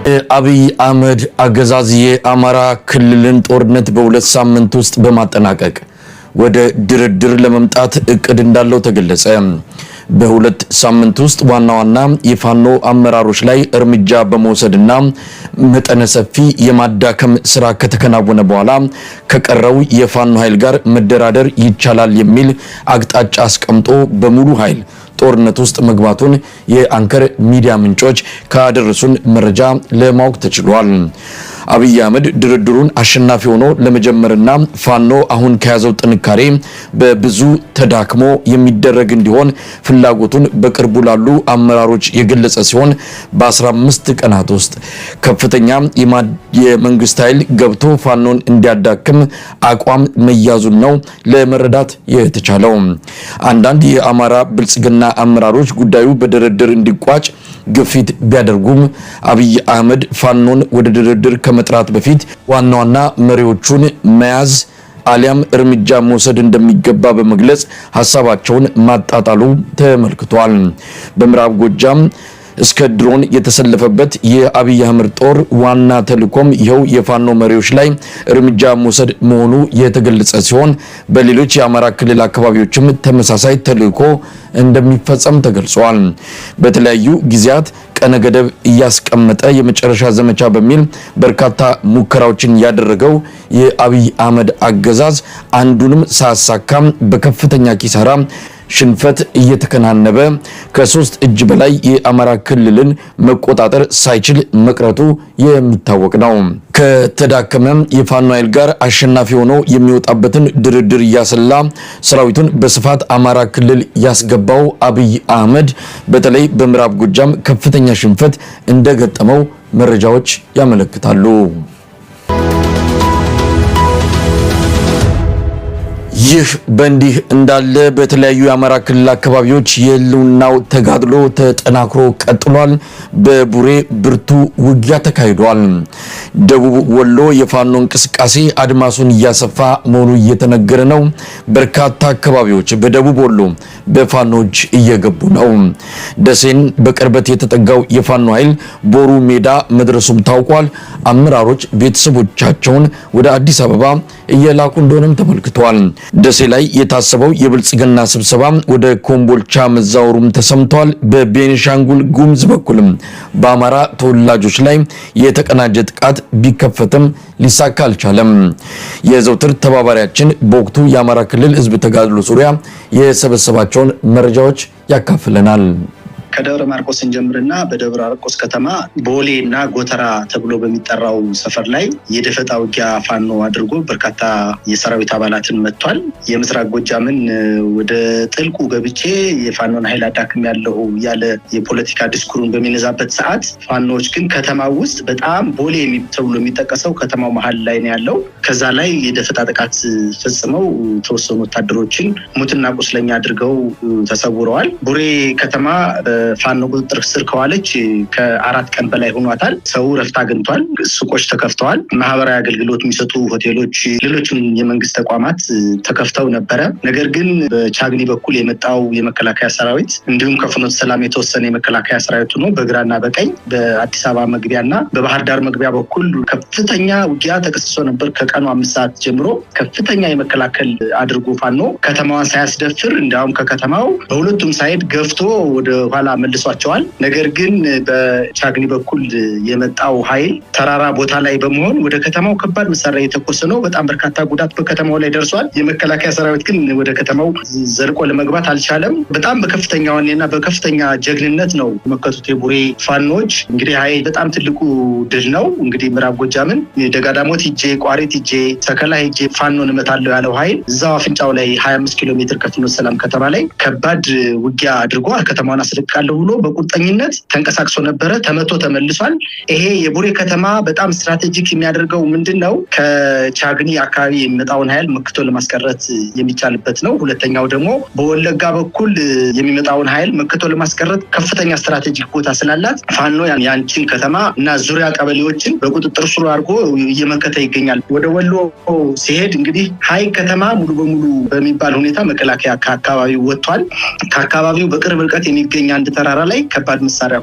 አብይ አህመድ አገዛዝ የአማራ ክልልን ጦርነት በሁለት ሳምንት ውስጥ በማጠናቀቅ ወደ ድርድር ለመምጣት እቅድ እንዳለው ተገለጸ። በሁለት ሳምንት ውስጥ ዋና የፋኖ አመራሮች ላይ እርምጃ በመውሰድና መጠነ ሰፊ የማዳከም ስራ ከተከናወነ በኋላ ከቀረው የፋኖ ኃይል ጋር መደራደር ይቻላል የሚል አቅጣጫ አስቀምጦ በሙሉ ኃይል ጦርነት ውስጥ መግባቱን የአንከር ሚዲያ ምንጮች ካደረሱን መረጃ ለማወቅ ተችሏል። አብይ አህመድ ድርድሩን አሸናፊ ሆኖ ለመጀመርና ፋኖ አሁን ከያዘው ጥንካሬ በብዙ ተዳክሞ የሚደረግ እንዲሆን ፍላጎቱን በቅርቡ ላሉ አመራሮች የገለጸ ሲሆን በ15 ቀናት ውስጥ ከፍተኛ የመንግስት ኃይል ገብቶ ፋኖን እንዲያዳክም አቋም መያዙን ነው ለመረዳት የተቻለው። አንዳንድ የአማራ ብልጽግና አመራሮች ጉዳዩ በድርድር እንዲቋጭ ግፊት ቢያደርጉም አብይ አህመድ ፋኖን ወደ ድርድር ከመጥራት በፊት ዋና መሪዎቹን መያዝ አሊያም እርምጃ መውሰድ እንደሚገባ በመግለጽ ሐሳባቸውን ማጣጣሉ ተመልክቷል። በምዕራብ ጎጃም እስከ ድሮን የተሰለፈበት የአብይ አህመድ ጦር ዋና ተልዕኮም ይኸው የፋኖ መሪዎች ላይ እርምጃ መውሰድ መሆኑ የተገለጸ ሲሆን በሌሎች የአማራ ክልል አካባቢዎችም ተመሳሳይ ተልዕኮ እንደሚፈጸም ተገልጿል። በተለያዩ ጊዜያት ቀነ ገደብ እያስቀመጠ የመጨረሻ ዘመቻ በሚል በርካታ ሙከራዎችን ያደረገው የአብይ አህመድ አገዛዝ አንዱንም ሳያሳካም በከፍተኛ ኪሳራ ሽንፈት እየተከናነበ ከ3 እጅ በላይ የአማራ ክልልን መቆጣጠር ሳይችል መቅረቱ የሚታወቅ ነው። ከተዳከመ የፋኖ ኃይል ጋር አሸናፊ ሆኖ የሚወጣበትን ድርድር እያሰላ ሰራዊቱን በስፋት አማራ ክልል ያስገባው አብይ አህመድ በተለይ በምዕራብ ጎጃም ከፍተኛ ሽንፈት እንደገጠመው መረጃዎች ያመለክታሉ። ይህ በእንዲህ እንዳለ በተለያዩ የአማራ ክልል አካባቢዎች የህልውናው ተጋድሎ ተጠናክሮ ቀጥሏል። በቡሬ ብርቱ ውጊያ ተካሂዷል። ደቡብ ወሎ የፋኖ እንቅስቃሴ አድማሱን እያሰፋ መሆኑ እየተነገረ ነው። በርካታ አካባቢዎች በደቡብ ወሎ በፋኖች እየገቡ ነው። ደሴን በቅርበት የተጠጋው የፋኖ ኃይል ቦሩ ሜዳ መድረሱም ታውቋል። አመራሮች ቤተሰቦቻቸውን ወደ አዲስ አበባ እየላኩ እንደሆነም ተመልክቷል። ደሴ ላይ የታሰበው የብልጽግና ስብሰባ ወደ ኮምቦልቻ መዛወሩም ተሰምቷል። በቤኒሻንጉል ጉሙዝ በኩልም በአማራ ተወላጆች ላይ የተቀናጀ ጥቃት ቢከፈትም ሊሳካ አልቻለም። የዘውትር ተባባሪያችን በወቅቱ የአማራ ክልል ህዝብ ተጋድሎ ዙሪያ የሰበሰባቸውን መረጃዎች ያካፍለናል። ከደብረ ማርቆስ እንጀምርና በደብረ ማርቆስ ከተማ ቦሌ እና ጎተራ ተብሎ በሚጠራው ሰፈር ላይ የደፈጣ ውጊያ ፋኖ አድርጎ በርካታ የሰራዊት አባላትን መጥቷል። የምስራቅ ጎጃምን ወደ ጥልቁ ገብቼ የፋኖን ኃይል አዳክም ያለው ያለ የፖለቲካ ዲስኩሩን በሚነዛበት ሰዓት ፋኖዎች ግን ከተማው ውስጥ በጣም ቦሌ ተብሎ የሚጠቀሰው ከተማው መሀል ላይ ነው ያለው። ከዛ ላይ የደፈጣ ጥቃት ፈጽመው ተወሰኑ ወታደሮችን ሙትና ቁስለኛ አድርገው ተሰውረዋል። ቡሬ ከተማ ፋኖ ቁጥጥር ስር ከዋለች ከ4 ቀን በላይ ሆኗታል። ሰው ረፍት አግኝቷል። ሱቆች ተከፍተዋል። ማህበራዊ አገልግሎት የሚሰጡ ሆቴሎች፣ ሌሎችም የመንግስት ተቋማት ተከፍተው ነበረ። ነገር ግን በቻግኒ በኩል የመጣው የመከላከያ ሰራዊት እንዲሁም ከፍኖተ ሰላም የተወሰነ የመከላከያ ሰራዊት ነው በግራና በቀኝ በአዲስ አበባ መግቢያና በባህር ዳር መግቢያ በኩል ከፍተኛ ውጊያ ተቀስሶ ነበር። ከቀኑ 5 ሰዓት ጀምሮ ከፍተኛ የመከላከል አድርጎ ፋኖ ከተማዋን ሳያስደፍር እንዲያውም ከከተማው በሁለቱም ሳይድ ገፍቶ ወደ ኋላ መልሷቸዋል። ነገር ግን በቻግኒ በኩል የመጣው ኃይል ተራራ ቦታ ላይ በመሆን ወደ ከተማው ከባድ መሳሪያ የተኮሰ ነው። በጣም በርካታ ጉዳት በከተማው ላይ ደርሷል። የመከላከያ ሰራዊት ግን ወደ ከተማው ዘልቆ ለመግባት አልቻለም። በጣም በከፍተኛ ወኔና በከፍተኛ ጀግንነት ነው የመከቱት የቡሬ ፋኖች። እንግዲህ ኃይል በጣም ትልቁ ድል ነው። እንግዲህ ምዕራብ ጎጃምን ደጋዳሞት ሂጄ፣ ቋሪት ሂጄ፣ ሰከላ ሂጄ ፋኖን እመታለሁ ያለው ኃይል እዛው አፍንጫው ላይ 25 ኪሎ ሜትር ከፍኖተ ሰላም ከተማ ላይ ከባድ ውጊያ አድርጎ ከተማውን አስለቅቃለሁ ብሎ በቁርጠኝነት ተንቀሳቅሶ ነበረ። ተመቶ ተመልሷል። ይሄ የቡሬ ከተማ በጣም ስትራቴጂክ የሚያደርገው ምንድነው? ከቻግኒ አካባቢ የሚመጣውን ኃይል መክቶ ለማስቀረት የሚቻልበት ነው። ሁለተኛው ደግሞ በወለጋ በኩል የሚመጣውን ኃይል መክቶ ለማስቀረት ከፍተኛ ስትራቴጂክ ቦታ ስላላት ፋኖ ያንቺን ከተማ እና ዙሪያ ቀበሌዎችን በቁጥጥር ስር አድርጎ እየመከተ ይገኛል። ወደ ወሎ ሲሄድ እንግዲህ ሀይ ከተማ ሙሉ በሙሉ በሚባል ሁኔታ መከላከያ ከአካባቢው ወጥቷል። ከአካባቢው በቅርብ ርቀት የሚገኝ አንድ ተራራ ላይ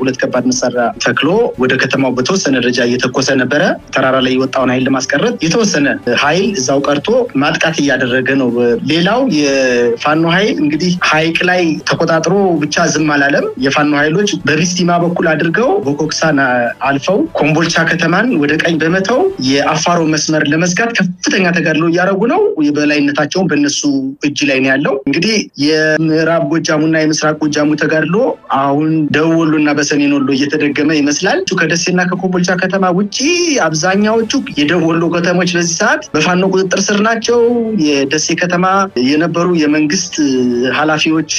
ሁለት ከባድ መሳሪያ ተክሎ ወደ ከተማው በተወሰነ ደረጃ እየተኮሰ ነበረ። ተራራ ላይ የወጣውን ኃይል ለማስቀረት የተወሰነ ኃይል እዛው ቀርቶ ማጥቃት እያደረገ ነው። ሌላው የፋኖ ኃይል እንግዲህ ሐይቅ ላይ ተቆጣጥሮ ብቻ ዝም አላለም። የፋኖ ኃይሎች በቢስቲማ በኩል አድርገው በኮክሳን አልፈው ኮምቦልቻ ከተማን ወደ ቀኝ በመተው የአፋሮ መስመር ለመዝጋት ከፍተኛ ተጋድሎ እያደረጉ ነው። የበላይነታቸውን በእነሱ እጅ ላይ ነው ያለው። እንግዲህ የምዕራብ ጎጃሙና የምስራቅ ጎጃሙ ተጋድሎ አሁን ደቡብ ወሎና በሰሜን ወሎ እየተደገመ ይመስላል። ከደሴና ከኮምቦልቻ ከተማ ውጪ አብዛኛዎቹ የደቡብ ወሎ ከተሞች በዚህ ሰዓት በፋኖ ቁጥጥር ስር ናቸው። የደሴ ከተማ የነበሩ የመንግስት ኃላፊዎች፣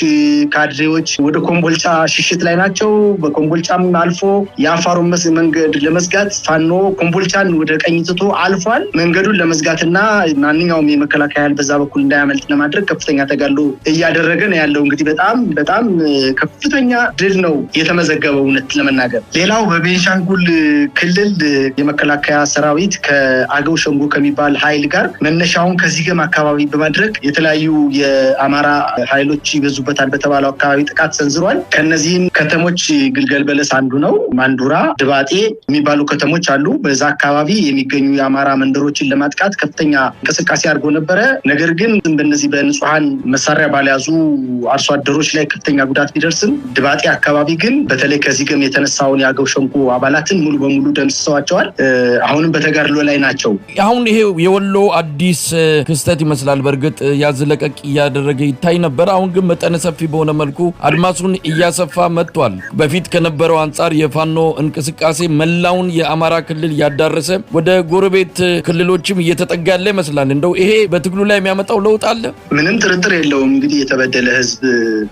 ካድሬዎች ወደ ኮምቦልቻ ሽሽት ላይ ናቸው። በኮምቦልቻም አልፎ የአፋሩን መንገድ ለመዝጋት ፋኖ ኮምቦልቻን ወደ ቀኝ ትቶ አልፏል። መንገዱን ለመዝጋትና ማንኛውም የመከላከያ ኃይል በዛ በኩል እንዳያመልጥ ለማድረግ ከፍተኛ ተጋድሎ እያደረገ ነው ያለው። እንግዲህ በጣም ከፍተኛ ድል ነው የተመዘገበው እውነት ለመናገር። ሌላው በቤንሻንጉል ክልል የመከላከያ ሰራዊት ከአገው ሸንጎ ከሚባል ኃይል ጋር መነሻውን ከዚገም አካባቢ በማድረግ የተለያዩ የአማራ ኃይሎች ይበዙበታል በተባለው አካባቢ ጥቃት ሰንዝሯል። ከነዚህም ከተሞች ግልገል በለስ አንዱ ነው። ማንዱራ፣ ድባጤ የሚባሉ ከተሞች አሉ። በዛ አካባቢ የሚገኙ የአማራ መንደሮችን ለማጥቃት ከፍተኛ እንቅስቃሴ አድርጎ ነበረ። ነገር ግን በእነዚህ በንጹሐን መሳሪያ ባልያዙ አርሶ አደሮች ላይ ከፍተኛ ጉዳት ቢደርስም ድባጤ አካባቢ ግን በተለይ ከዚገም የተነሳውን የአገው ሸንጎ አባላትን ሙሉ በሙሉ ደምስሰዋቸዋል። አሁንም በተጋድሎ ላይ ናቸው። አሁን ይሄ የወሎ አዲስ ክስተት ይመስላል። በእርግጥ ያዝለቀቅ እያደረገ ይታይ ነበር። አሁን ግን መጠነ ሰፊ በሆነ መልኩ አድማሱን እያሰፋ መጥቷል። በፊት ከነበረው አንጻር የፋኖ እንቅስቃሴ መላውን የአማራ ክልል ያዳረሰ ወደ ጎረቤት ክልሎችም እየተጠጋ ያለ ይመስላል። እንደው ይሄ በትግሉ ላይ የሚያመጣው ለውጥ አለ? ምንም ጥርጥር የለውም። እንግዲህ የተበደለ ህዝብ፣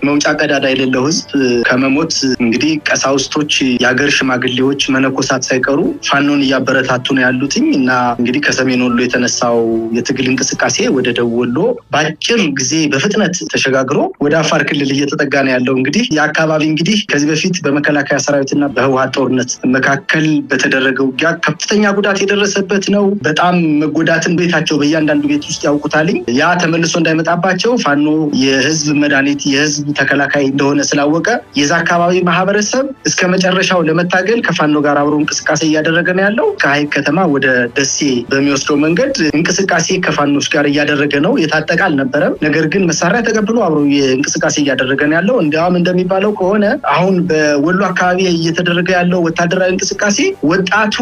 መውጫ ቀዳዳ የሌለው ህዝብ ከመሞት እንግዲህ ቀሳውስቶች፣ የሀገር ሽማግሌዎች፣ መነኮሳት ሳይቀሩ ፋኖን እያበረታቱ ነው ያሉትኝ እና እንግዲህ ከሰሜን ወሎ የተነሳው የትግል እንቅስቃሴ ወደ ደቡብ ወሎ በአጭር ጊዜ በፍጥነት ተሸጋግሮ ወደ አፋር ክልል እየተጠጋ ነው ያለው። እንግዲህ የአካባቢ እንግዲህ ከዚህ በፊት በመከላከያ ሰራዊትና በህወሓት ጦርነት መካከል በተደረገ ውጊያ ከፍተኛ ጉዳት የደረሰበት ነው። በጣም መጎዳትን ቤታቸው በእያንዳንዱ ቤት ውስጥ ያውቁታልኝ። ያ ተመልሶ እንዳይመጣባቸው ፋኖ የህዝብ መድኃኒት፣ የህዝብ ተከላካይ እንደሆነ ስላወቀ የዛ አካባቢ ማህበረሰብ እስከ መጨረሻው ለመታገል ከፋኖ ጋር አብሮ እንቅስቃሴ እያደረገ ነው ያለው። ከሐይቅ ከተማ ወደ ደሴ በሚወስደው መንገድ እንቅስቃሴ ከፋኖች ጋር እያደረገ ነው። የታጠቀ አልነበረም። ነገር ግን መሳሪያ ተቀብሎ አብሮ እንቅስቃሴ እያደረገ ነው ያለው። እንዲያውም እንደሚባለው ከሆነ አሁን በወሎ አካባቢ እየተደረገ ያለው ወታደራዊ እንቅስቃሴ ወጣቱ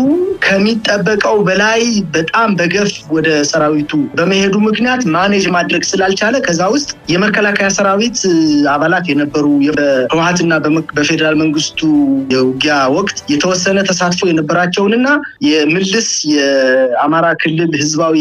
ከሚጠበቀው በላይ በጣም በገፍ ወደ ሰራዊቱ በመሄዱ ምክንያት ማኔጅ ማድረግ ስላልቻለ ከዛ ውስጥ የመከላከያ ሰራዊት አባላት የነበሩ በህወሓትና በፌዴራል መንግስቱ የውጊያ ወቅት የተወሰነ ተሳትፎ የነበራቸውንና የምልስ የአማራ ክልል ህዝባዊ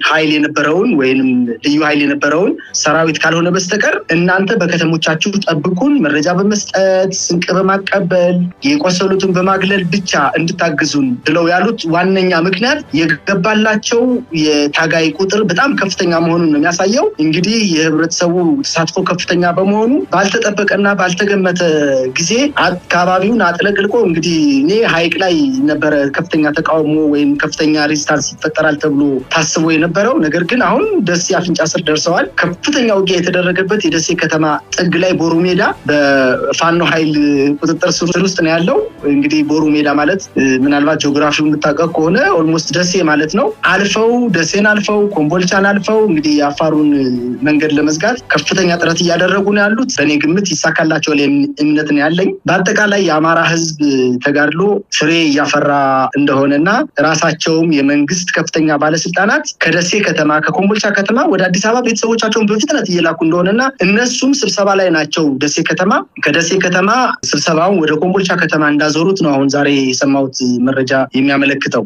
ኃይል የነበረውን ወይንም ልዩ ኃይል የነበረውን ሰራዊት ካልሆነ በስተቀር እናንተ በከተሞቻችሁ ጠብቁን፣ መረጃ በመስጠት ስንቅ በማቀበል የቆሰሉትን በማግለል ብቻ እንድታግዙን ብለው ያሉት ዋነኛ ምክንያት የገባላቸው የታጋይ ቁጥር በጣም ከፍተኛ መሆኑን ነው የሚያሳየው። እንግዲህ የህብረተሰቡ ተሳትፎ ከፍተኛ በመሆኑ ባልተጠበቀና ባልተገመተ ጊዜ አካባቢውን አጥለቅልቆ እንግዲህ እኔ ሐይቅ ላይ ነበረ ከፍተኛ ተቃውሞ ወይም ከፍተኛ ሬዚስታንስ ይፈጠራል ተብሎ ታስቦ የነበረው። ነገር ግን አሁን ደሴ አፍንጫ ስር ደርሰዋል። ከፍተኛ ውጊያ የተደረገበት የደሴ ከተማ ጥግ ላይ ቦሩ ሜዳ በፋኖ ኃይል ቁጥጥር ስር ውስጥ ነው ያለው። እንግዲህ ቦሩ ሜዳ ማለት ምናልባት ጂኦግራፊውን የምታውቀው ከሆነ ኦልሞስት ደሴ ማለት ነው። አልፈው ደሴን አልፈው ኮምቦልቻን አልፈው እንግዲህ የአፋሩን መንገድ ለመዝጋት ከፍተኛ ጥረት እያደረጉ ነው ያሉት። በእኔ ግምት ይሳካላቸው እምነት ነው ያለኝ። በአጠቃላይ የአማራ ህዝብ ተጋድሎ ፍሬ እያፈራ እንደሆነና ራሳቸውም የመንግስት ከፍተኛ ባለስልጣናት ከደሴ ከተማ ከኮምቦልቻ ከተማ ወደ አዲስ አበባ ቤተሰቦቻቸውን በፍጥነት እየላኩ እንደሆነና እነሱም ስብሰባ ላይ ናቸው ደሴ ከተማ። ከደሴ ከተማ ስብሰባውን ወደ ኮምቦልቻ ከተማ እንዳዞሩት ነው አሁን ዛሬ የሰማሁት መረጃ የሚያመለክተው።